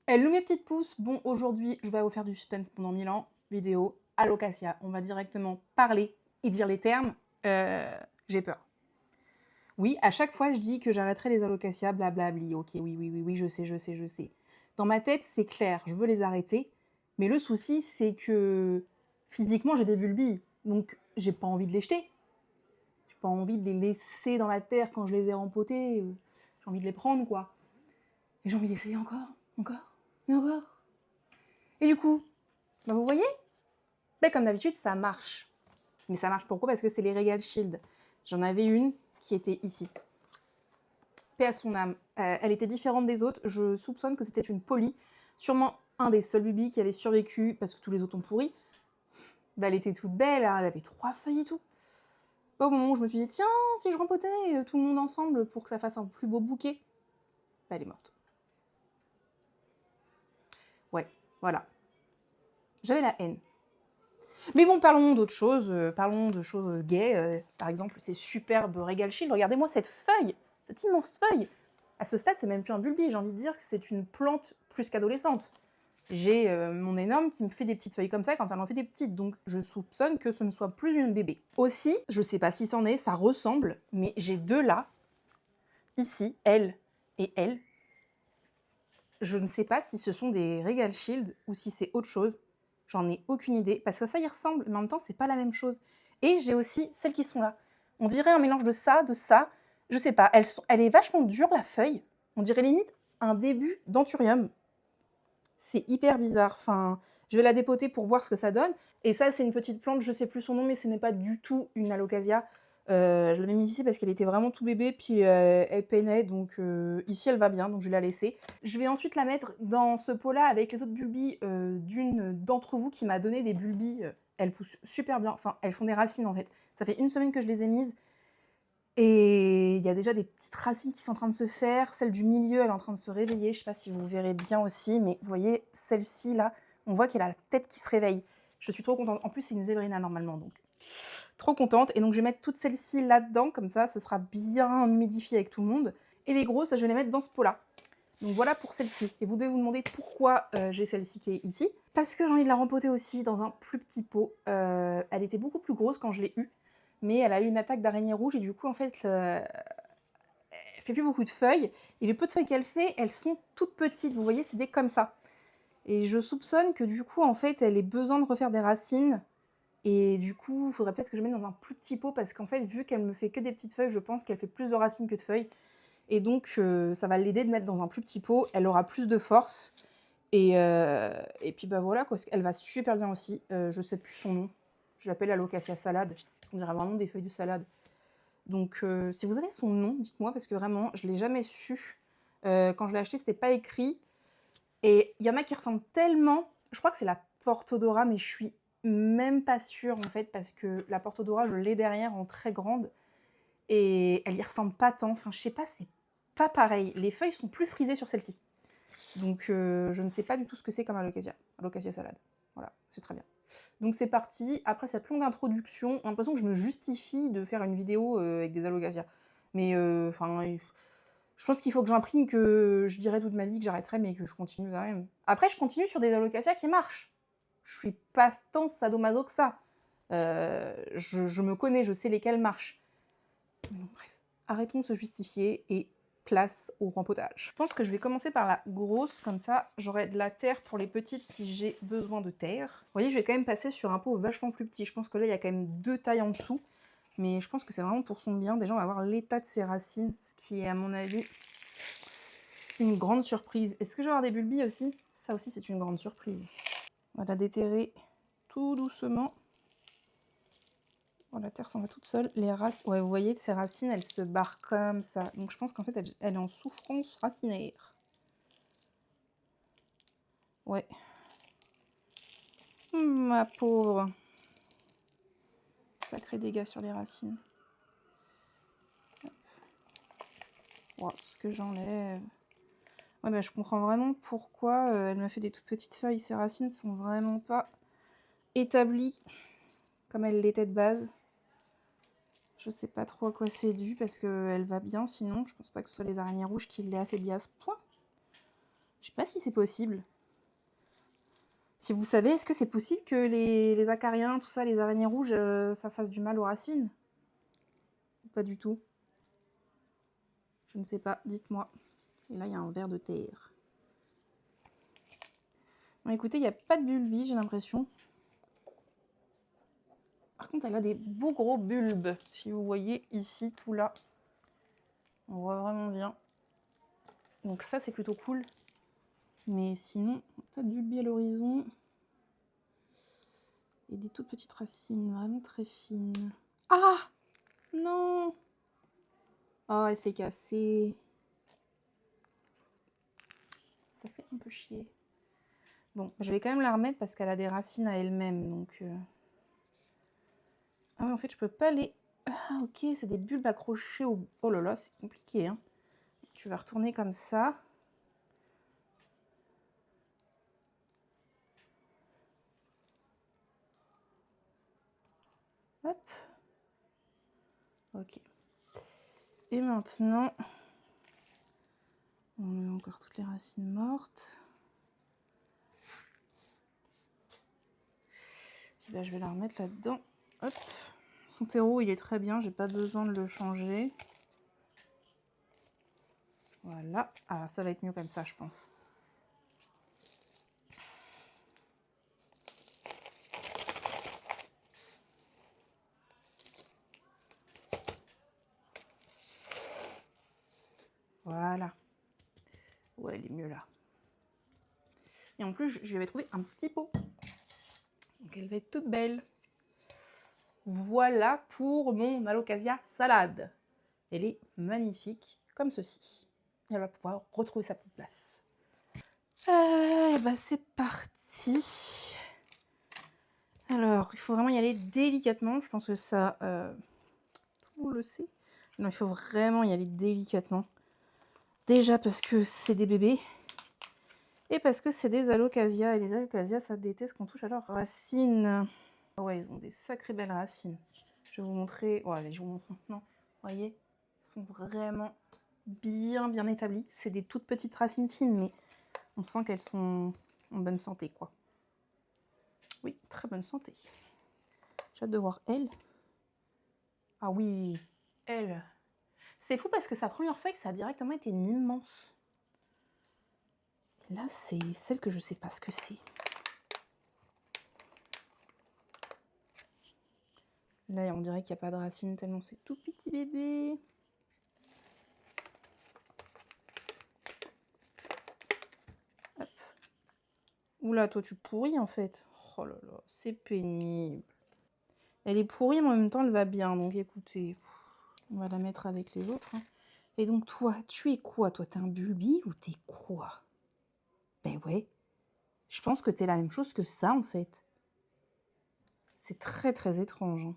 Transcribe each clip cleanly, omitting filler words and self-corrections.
Hello mes petites pousses, bon aujourd'hui je vais vous faire du suspense pendant 1000 ans, vidéo Alocasia. On va directement parler et dire les termes, j'ai peur. Oui, à chaque fois je dis que j'arrêterai les Alocasia, blablabli, ok, oui, je sais. Dans ma tête c'est clair, je veux les arrêter, mais le souci c'est que physiquement j'ai des bulbilles, donc j'ai pas envie de les jeter, j'ai pas envie de les laisser dans la terre quand je les ai rempotés, j'ai envie de les prendre quoi. Et j'ai envie d'essayer encore, et encore. Et du coup, bah vous voyez, ben comme d'habitude, ça marche. Mais ça marche pourquoi? Parce que c'est les Regal Shield. J'en avais une qui était ici. Paix à son âme. Elle était différente des autres. Je soupçonne que c'était une poly. Sûrement un des seuls bubis qui avait survécu parce que tous les autres ont pourri. Ben, elle était toute belle, hein, elle avait 3 feuilles et tout. Au moment où je me suis dit, tiens, si je rempotais tout le monde ensemble pour que ça fasse un plus beau bouquet, ben, elle est morte. Ouais, voilà. J'avais la haine. Mais bon, parlons d'autre chose, parlons de choses gaies. Par exemple, ces superbes Regal Shield. Regardez-moi cette feuille, cette immense feuille. À ce stade, c'est même plus un bulbi, j'ai envie de dire que c'est une plante plus qu'adolescente. J'ai mon énorme qui me fait des petites feuilles comme ça quand elle en fait des petites, donc je soupçonne que ce ne soit plus une bébé. Aussi, je sais pas si c'en est, ça ressemble, mais j'ai deux là, ici, elle et elle. Je ne sais pas si ce sont des Regal Shield ou si c'est autre chose. J'en ai aucune idée, parce que ça y ressemble, mais en même temps, c'est pas la même chose. Et j'ai aussi celles qui sont là. On dirait un mélange de ça. Je sais pas, elle est vachement dure, la feuille. On dirait limite un début d'anthurium. C'est hyper bizarre. Enfin, je vais la dépoter pour voir ce que ça donne. Et ça, c'est une petite plante, je sais plus son nom, mais ce n'est pas du tout une alocasia. Je l'avais mise ici parce qu'elle était vraiment tout bébé, puis elle peinait, donc ici elle va bien, donc je vais la laisser. Je vais ensuite la mettre dans ce pot-là avec les autres bulbis d'une d'entre vous qui m'a donné des bulbis. Elles poussent super bien, enfin elles font des racines en fait. Ça fait une semaine que je les ai mises. Et il y a déjà des petites racines qui sont en train de se faire. Celle du milieu, elle est en train de se réveiller. Je ne sais pas si vous verrez bien aussi, mais vous voyez, celle-ci, là, on voit qu'elle a la tête qui se réveille. Je suis trop contente. En plus, c'est une zébrina, normalement, donc trop contente. Et donc, je vais mettre toutes celles-ci là-dedans, comme ça, ce sera bien humidifié avec tout le monde. Et les grosses, je vais les mettre dans ce pot-là. Donc voilà pour celle-ci. Et vous devez vous demander pourquoi j'ai celle-ci qui est ici. Parce que j'ai envie de la rempoter aussi dans un plus petit pot. Elle était beaucoup plus grosse quand je l'ai eue, mais elle a eu une attaque d'araignée rouge et du coup, en fait, elle fait plus beaucoup de feuilles. Et les peu de feuilles qu'elle fait, elles sont toutes petites. Vous voyez, c'est des comme ça. Et je soupçonne que du coup, en fait, elle ait besoin de refaire des racines. Et du coup, il faudrait peut-être que je mette dans un plus petit pot parce qu'en fait, vu qu'elle me fait que des petites feuilles, je pense qu'elle fait plus de racines que de feuilles. Et donc, ça va l'aider de mettre dans un plus petit pot. Elle aura plus de force. Et puis, bah voilà, quoi. Elle va super bien aussi. Je sais plus son nom. Je l'appelle Alocasia salade. On dirait vraiment des feuilles de salade. Donc, si vous avez son nom, dites-moi, parce que vraiment, je ne l'ai jamais su. Quand je l'ai acheté, c'était pas écrit. Et il y en a qui ressemblent tellement. Je crois que c'est la Portodora, mais je suis même pas sûre, en fait, parce que la Portodora, je l'ai derrière en très grande. Et elle y ressemble pas tant. Enfin, je sais pas, c'est pas pareil. Les feuilles sont plus frisées sur celle-ci. Donc, je ne sais pas du tout ce que c'est comme alocasia. Alocasia salade. Voilà, c'est très bien. Donc c'est parti. Après cette longue introduction, j'ai l'impression que je me justifie de faire une vidéo avec des alocasias. Mais enfin, je pense qu'il faut que j'imprime que je dirais toute ma vie que j'arrêterai, mais que je continue quand même. Après, je continue sur des alocasias qui marchent. Je suis pas tant sadomaso que ça. Je me connais, je sais lesquelles marchent. Donc, bref, arrêtons de se justifier et place au rempotage. Je pense que je vais commencer par la grosse, comme ça j'aurai de la terre pour les petites si j'ai besoin de terre. Vous voyez, je vais quand même passer sur un pot vachement plus petit. Je pense que là, il y a quand même 2 tailles en dessous. Mais je pense que c'est vraiment pour son bien. Déjà, on va voir l'état de ses racines, ce qui est à mon avis une grande surprise. Est-ce que je vais avoir des bulbis aussi? Ça aussi, c'est une grande surprise. On va la déterrer tout doucement. Bon, la terre s'en va toute seule. Les racines, ouais, vous voyez, ces racines, elles se barrent comme ça. Donc je pense qu'en fait, elle est en souffrance racinaire. Ouais. Ma pauvre. Sacré dégâts sur les racines. Wow, ce que j'enlève. Ouais, bah, je comprends vraiment pourquoi elle me fait des toutes petites feuilles. Ces racines sont vraiment pas établies comme elles l'étaient de base. Je sais pas trop à quoi c'est dû parce qu'elle va bien sinon. Je pense pas que ce soit les araignées rouges qui l'aient affaiblie à ce point. Je sais pas si c'est possible. Si vous savez, est-ce que c'est possible que les acariens, tout ça, les araignées rouges, ça fasse du mal aux racines? Pas du tout. Je ne sais pas, dites-moi. Et là, il y a un ver de terre. Bon, écoutez, il n'y a pas de bulbes, j'ai l'impression. Par contre, elle a des beaux gros bulbes. Si vous voyez ici, tout là, on voit vraiment bien. Donc ça, c'est plutôt cool. Mais sinon, pas de bulbes à l'horizon. Et des toutes petites racines, vraiment très fines. Ah! Non! Oh, elle s'est cassée. Ça fait un peu chier. Bon, je vais quand même la remettre parce qu'elle a des racines à elle-même. Donc, ah oui, en fait, je peux pas les... Ah, ok, c'est des bulbes accrochés au... Oh là là, c'est compliqué, hein. Tu vas retourner comme ça. Hop. Ok. Et maintenant, on met encore toutes les racines mortes. Puis là, je vais la remettre là-dedans. Hop. Son terreau, il est très bien, j'ai pas besoin de le changer. Voilà. Ah, ça va être mieux comme ça, je pense. Voilà. Ouais, elle est mieux là. Et en plus, je lui avais trouvé un petit pot. Donc elle va être toute belle. Voilà pour mon alocasia salade. Elle est magnifique, comme ceci. Elle va pouvoir retrouver sa petite place. Et bah c'est parti. Alors, il faut vraiment y aller délicatement. Je pense que ça, tout le monde le sait. Non, il faut vraiment y aller délicatement. Déjà parce que c'est des bébés. Et parce que c'est des alocasias. Et les alocasias, ça déteste qu'on touche à leurs racines. Ouais, ils ont des sacrées belles racines. Je vais vous montrer. Ouais, allez, je vous montre maintenant. Vous voyez, elles sont vraiment bien établies. C'est des toutes petites racines fines, mais on sent qu'elles sont en bonne santé, quoi. Oui, très bonne santé. J'ai hâte de voir elle. Ah oui, elle. C'est fou parce que sa première feuille, ça a directement été une immense. Et là, c'est celle que je sais pas ce que c'est. Là, on dirait qu'il n'y a pas de racines tellement c'est tout petit bébé. Hop. Oula, toi, tu pourris en fait. Oh là là, c'est pénible. Elle est pourrie, mais en même temps, elle va bien. Donc, écoutez, on va la mettre avec les autres. Hein. Et donc, toi, tu es quoi? Toi, t'es un bulbi ou t'es quoi? Ben ouais. Je pense que t'es la même chose que ça, en fait. C'est très étrange. Hein.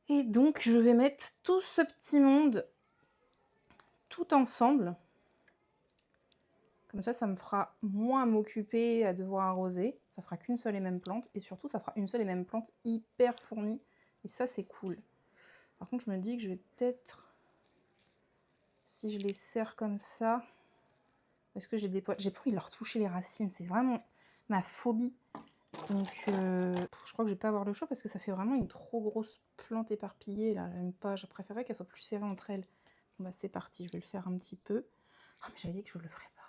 Et donc, je vais mettre tout ce petit monde tout ensemble. Comme ça me fera moins m'occuper à devoir arroser. Ça fera qu'une seule et même plante. Et surtout, ça fera une seule et même plante hyper fournie. Et ça, c'est cool. Par contre, je me dis que je vais peut-être... Si je les serre comme ça... Parce que j'ai des poils... J'ai pas envie de leur toucher les racines. C'est vraiment ma phobie. Donc, je crois que je vais pas avoir le choix parce que ça fait vraiment une trop grosse plante éparpillée. Là, j'aime pas. Je préférerais qu'elles soient plus serrées entre elles. Bon, bah, c'est parti. Je vais le faire un petit peu. Oh, mais j'avais dit que je le ferais pas.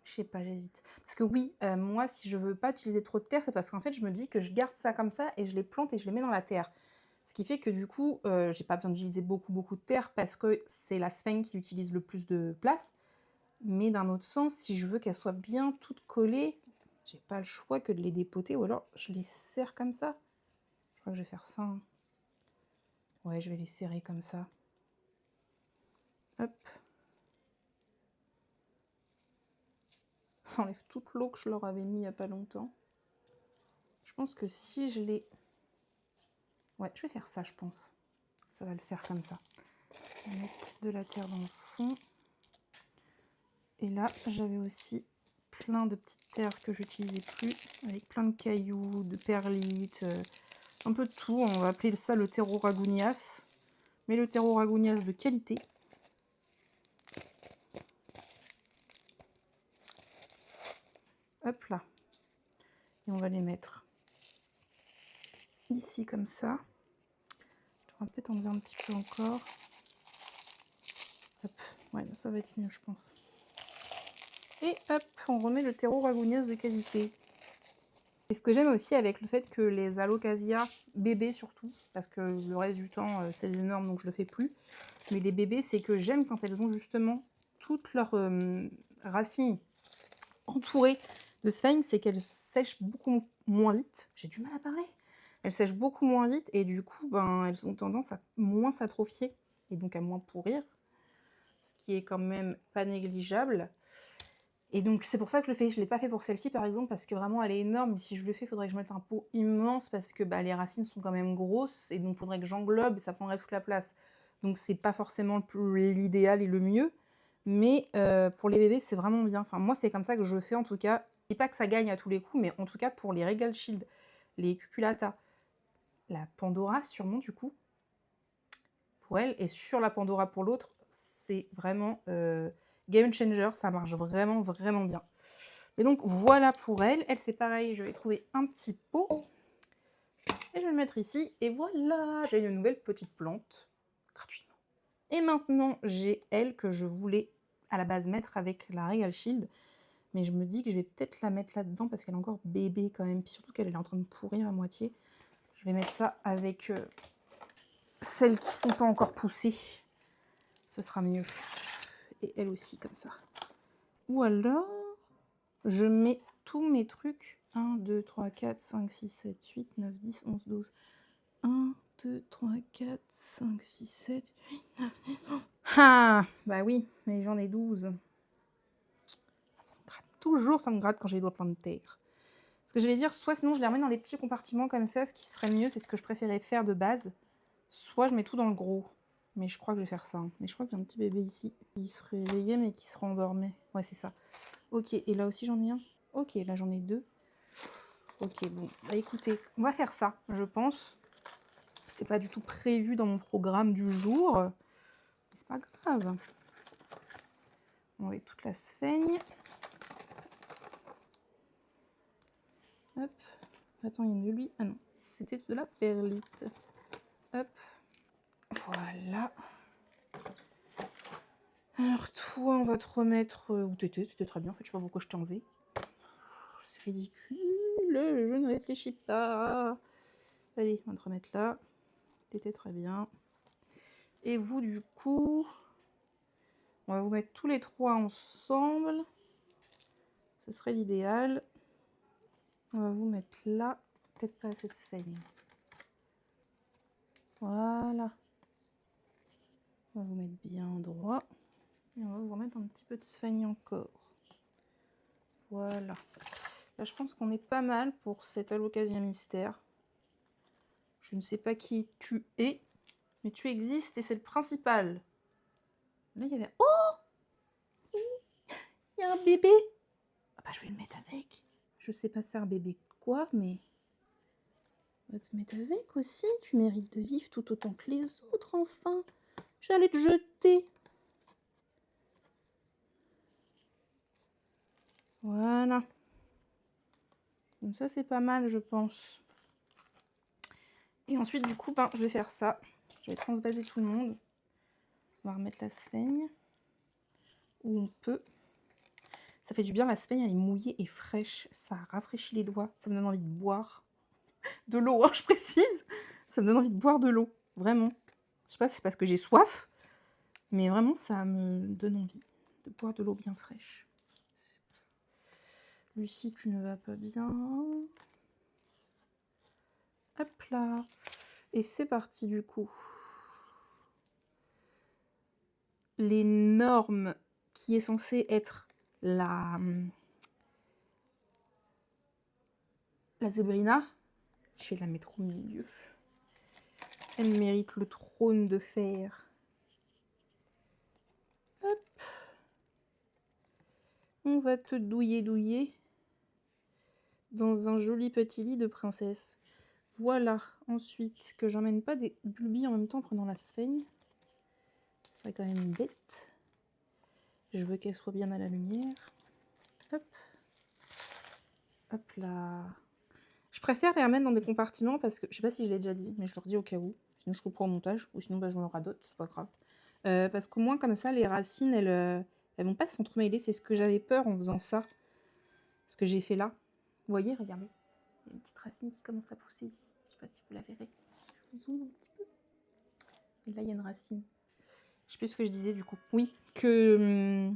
Je sais pas, j'hésite. Parce que oui, moi, si je veux pas utiliser trop de terre, c'est parce qu'en fait, je me dis que je garde ça comme ça et je les plante et je les mets dans la terre. Ce qui fait que du coup, j'ai pas besoin d'utiliser beaucoup de terre parce que c'est la sphène qui utilise le plus de place. Mais d'un autre sens, si je veux qu'elles soient bien toutes collées, j'ai pas le choix que de les dépoter ou alors je les serre comme ça. Je crois que je vais faire ça. Hein. Ouais, je vais les serrer comme ça. Hop. Ça enlève toute l'eau que je leur avais mis il y a pas longtemps. Je pense que si je les... Ouais, je vais faire ça, je pense. Ça va le faire comme ça. Je vais mettre de la terre dans le fond. Et là, j'avais aussi plein de petites terres que j'utilisais plus, avec plein de cailloux, de perlites, un peu de tout. On va appeler ça le terreau ragounias, mais le terreau ragounias de qualité. Hop là. Et on va les mettre ici comme ça. Je vais peut-être enlever un petit peu encore. Hop. Ouais, ça va être mieux, je pense. Et hop, on remet le terreau ragouneuse de qualité. Et ce que j'aime aussi avec le fait que les alocasia, bébés surtout, parce que le reste du temps, c'est des énormes, donc je le fais plus. Mais les bébés, c'est que j'aime quand elles ont justement toutes leurs racines entourées de sphagne, c'est qu'elles sèchent beaucoup moins vite. J'ai du mal à parler. Elles sèchent beaucoup moins vite et du coup, ben, elles ont tendance à moins s'atrophier et donc à moins pourrir, ce qui est quand même pas négligeable. Et donc c'est pour ça que je le fais. Je ne l'ai pas fait pour celle-ci par exemple parce que vraiment elle est énorme. Mais si je le fais, il faudrait que je mette un pot immense parce que bah, les racines sont quand même grosses et donc il faudrait que j'englobe et ça prendrait toute la place. Donc c'est pas forcément l'idéal et le mieux. Mais pour les bébés, c'est vraiment bien. Enfin, moi, c'est comme ça que je fais en tout cas. Et pas que ça gagne à tous les coups, mais en tout cas pour les Regal Shield, les Cuculata, la Pandora sûrement du coup, pour elle, et sur la Pandora pour l'autre, c'est vraiment game changer, ça marche vraiment, vraiment bien. Et donc voilà pour elle. Elle, c'est pareil, je vais trouver un petit pot et je vais le mettre ici. Et voilà, j'ai une nouvelle petite plante gratuitement. Et maintenant, j'ai elle que je voulais à la base mettre avec la Regal Shield. Mais je me dis que je vais peut-être la mettre là-dedans parce qu'elle est encore bébé quand même. Puis surtout qu'elle est en train de pourrir à moitié. Je vais mettre ça avec celles qui sont pas encore poussées. Ce sera mieux. Et elle aussi comme ça. Ou alors, je mets tous mes trucs. 1, 2, 3, 4, 5, 6, 7, 8, 9, 10, 11, 12. 1, 2, 3, 4, 5, 6, 7, 8, 9, 10, 11. Ah, bah oui, mais j'en ai 12. Ça me gratte toujours, ça me gratte quand j'ai les doigts pleins de terre. Ce que j'allais dire, soit sinon je les remets dans les petits compartiments comme ça, ce qui serait mieux, c'est ce que je préférais faire de base. Soit je mets tout dans le gros. Mais je crois que je vais faire ça. Mais je crois que j'ai un petit bébé ici qui se réveillait mais qui se rendormait. Ouais, c'est ça. Ok, et là aussi j'en ai un. Ok, là j'en ai 2. Ok, bon, bah écoutez, on va faire ça, je pense. C'était pas du tout prévu dans mon programme du jour. Mais c'est pas grave. On va toute la sphaigne. Hop. Attends, il y a une de lui. Ah non, c'était de la perlite. Hop. Voilà. Alors toi, on va te remettre où t'étais très bien. En fait, je sais pas pourquoi je t'ai enlevé. C'est ridicule, je ne réfléchis pas. Allez, on va te remettre là. T'étais très bien. Et vous, du coup, on va vous mettre tous les trois ensemble. Ce serait l'idéal. On va vous mettre là. Peut-être pas assez de sphaigne. Voilà. On va vous mettre bien droit. Et on va vous remettre un petit peu de sphaigne encore. Voilà. Là, je pense qu'on est pas mal pour cet Alocasia mystère. Je ne sais pas qui tu es, mais tu existes et c'est le principal. Là, il y avait... Oh! Il y a un bébé! Ah bah, je vais le mettre avec. Je sais pas c'est un bébé quoi, mais... On va te mettre avec aussi. Tu mérites de vivre tout autant que les autres, enfin. J'allais te jeter. Voilà. Comme ça, c'est pas mal, je pense. Et ensuite, du coup, ben, je vais faire ça. Je vais transvaser tout le monde. On va remettre la sphaigne. Où on peut. Ça fait du bien, la sphaigne, elle est mouillée et fraîche. Ça rafraîchit les doigts. Ça me donne envie de boire. De l'eau, hein, je précise. Ça me donne envie de boire de l'eau. Vraiment. Je sais pas si c'est parce que j'ai soif. Mais vraiment, ça me donne envie de boire de l'eau bien fraîche. Lucie, tu ne vas pas bien. Hop là. Et c'est parti du coup. Les normes qui est censée être la Zébrina. Je vais la mettre au milieu. Elle mérite le trône de fer. Hop. On va te douiller dans un joli petit lit de princesse. Voilà. Ensuite, que j'emmène pas des bulbis en même temps en prenant la sphaigne. Ce serait quand même bête. Je veux qu'elle soit bien à la lumière. Hop. Hop là. Je préfère les remettre dans des compartiments parce que, je sais pas si je l'ai déjà dit, mais je le redis au cas où. Sinon je couperai au montage, ou sinon bah, je me radote, c'est pas grave. Parce qu'au moins comme ça, les racines, elles vont pas s'entremêler. C'est ce que j'avais peur en faisant ça. Ce que j'ai fait là. Vous voyez, regardez. Il y a une petite racine qui commence à pousser ici. Je sais pas si vous la verrez. Je vous zoome un petit peu. Et là, il y a une racine. Je sais plus ce que je disais du coup. Oui, que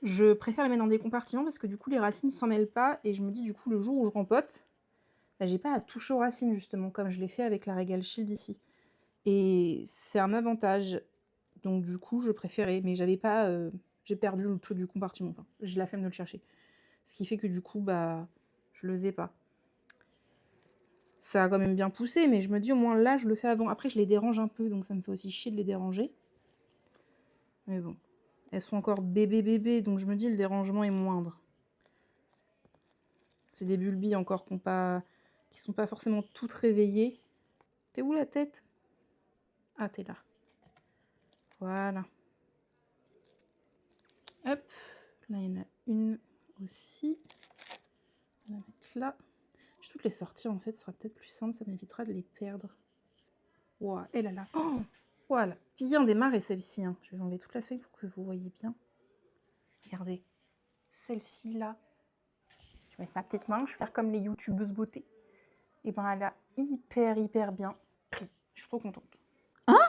je préfère les mettre dans des compartiments parce que du coup, les racines ne s'en mêlent pas. Et je me dis du coup, le jour où je rempote, bah, j'ai pas à toucher aux racines justement, comme je l'ai fait avec la Regal Shield ici. Et c'est un avantage. Donc du coup, je préférais. Mais j'avais pas... j'ai perdu le truc du compartiment. Enfin, j'ai la flemme de le chercher. Ce qui fait que du coup, bah, je le faisais pas. Ça a quand même bien poussé, mais je me dis au moins là, je le fais avant. Après, je les dérange un peu, donc ça me fait aussi chier de les déranger. Mais bon, elles sont encore bébé, donc je me dis le dérangement est moindre. C'est des bulbilles encore qui sont pas forcément toutes réveillées. T'es où la tête? Ah, t'es là. Voilà. Hop, là il y en a une aussi. On va la mettre là. Je vais toutes les sortir en fait, ce sera peut-être plus simple, ça m'évitera de les perdre. Ouah, elle a là. Oh, voilà, bien démarré celle-ci. Hein. Je vais enlever toute la feuille pour que vous voyez bien. Regardez, celle-ci là. Je vais mettre ma petite main, je vais faire comme les youtubeuses beauté. Et ben elle a hyper bien pris. Je suis trop contente. Hein?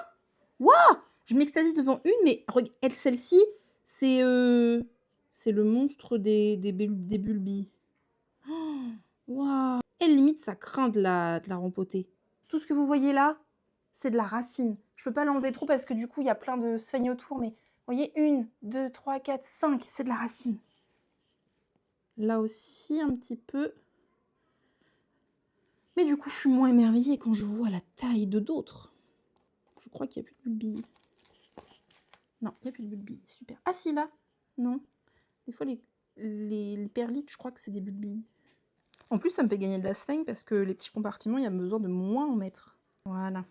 Waouh! Je m'extasie devant une, mais elle, celle-ci, c'est le monstre des bulbilles. Waouh! Elle limite ça craint de la rempoter. Tout ce que vous voyez là, c'est de la racine. Je peux pas l'enlever trop parce que du coup il y a plein de sphènes autour, mais vous voyez, 1, 2, 3, 4, 5, c'est de la racine. Là aussi un petit peu. Mais du coup je suis moins émerveillée quand je vois la taille de d'autres. Je crois qu'il n'y a plus de bulbilles. Non, il n'y a plus de bulbilles. Super. Ah si, là. Non. Des fois les perlites, je crois que c'est des bulbilles. En plus, ça me fait gagner de la sphène parce que les petits compartiments, il y a besoin de moins en mettre. Voilà.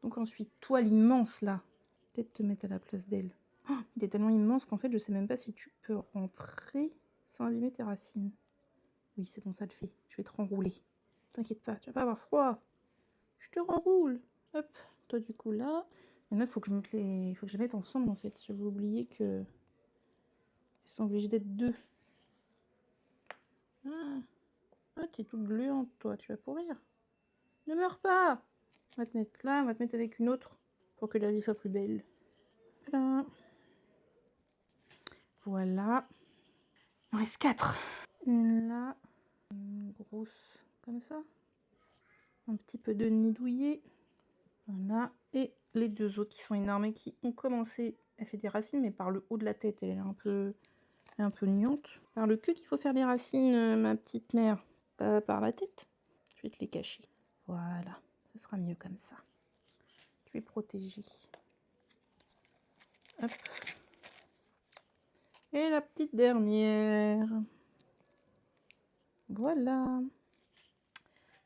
Donc ensuite, toi l'immense là. Peut-être te mettre à la place d'elle. Oh, il est tellement immense qu'en fait, je sais même pas si tu peux rentrer sans abîmer tes racines. Oui, c'est bon, ça le fait. Je vais te renrouler. T'inquiète pas, tu vas pas avoir froid. Je te renroule. Hop, toi du coup là. Et là, il faut que je les mette ensemble en fait. J'avais oublié que... Ils sont obligés d'être deux. Ah, t'es toute gluante toi, tu vas pourrir. Ne meurs pas. On va te mettre là, on va te mettre avec une autre pour que la vie soit plus belle. Voilà. Voilà. Il en reste 4. Une là, une grosse comme ça. Un petit peu de nid douillet. Voilà. Et les deux autres qui sont énormes et qui ont commencé. Elle fait des racines, mais par le haut de la tête, elle est un peu niante. Par le cul qu'il faut faire les racines, ma petite mère. Pas par la tête. Je vais te les cacher. Voilà. Ce sera mieux comme ça. Tu es protégée. Hop. Et la petite dernière. Voilà.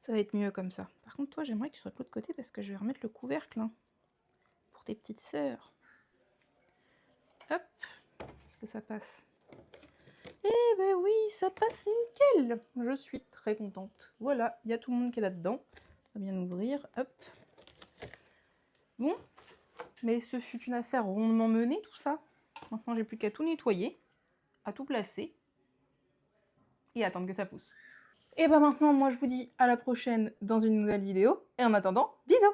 Ça va être mieux comme ça. Par contre, toi, j'aimerais que tu sois de l'autre côté parce que je vais remettre le couvercle hein, pour tes petites sœurs. Hop. Est-ce que ça passe? Eh ben oui, ça passe nickel. Je suis très contente. Voilà, il y a tout le monde qui est là-dedans. On va bien ouvrir. Hop. Bon. Mais ce fut une affaire rondement menée, tout ça. Maintenant, j'ai plus qu'à tout nettoyer, à tout placer et attendre que ça pousse. Et ben maintenant, moi, je vous dis à la prochaine dans une nouvelle vidéo. Et en attendant, bisous!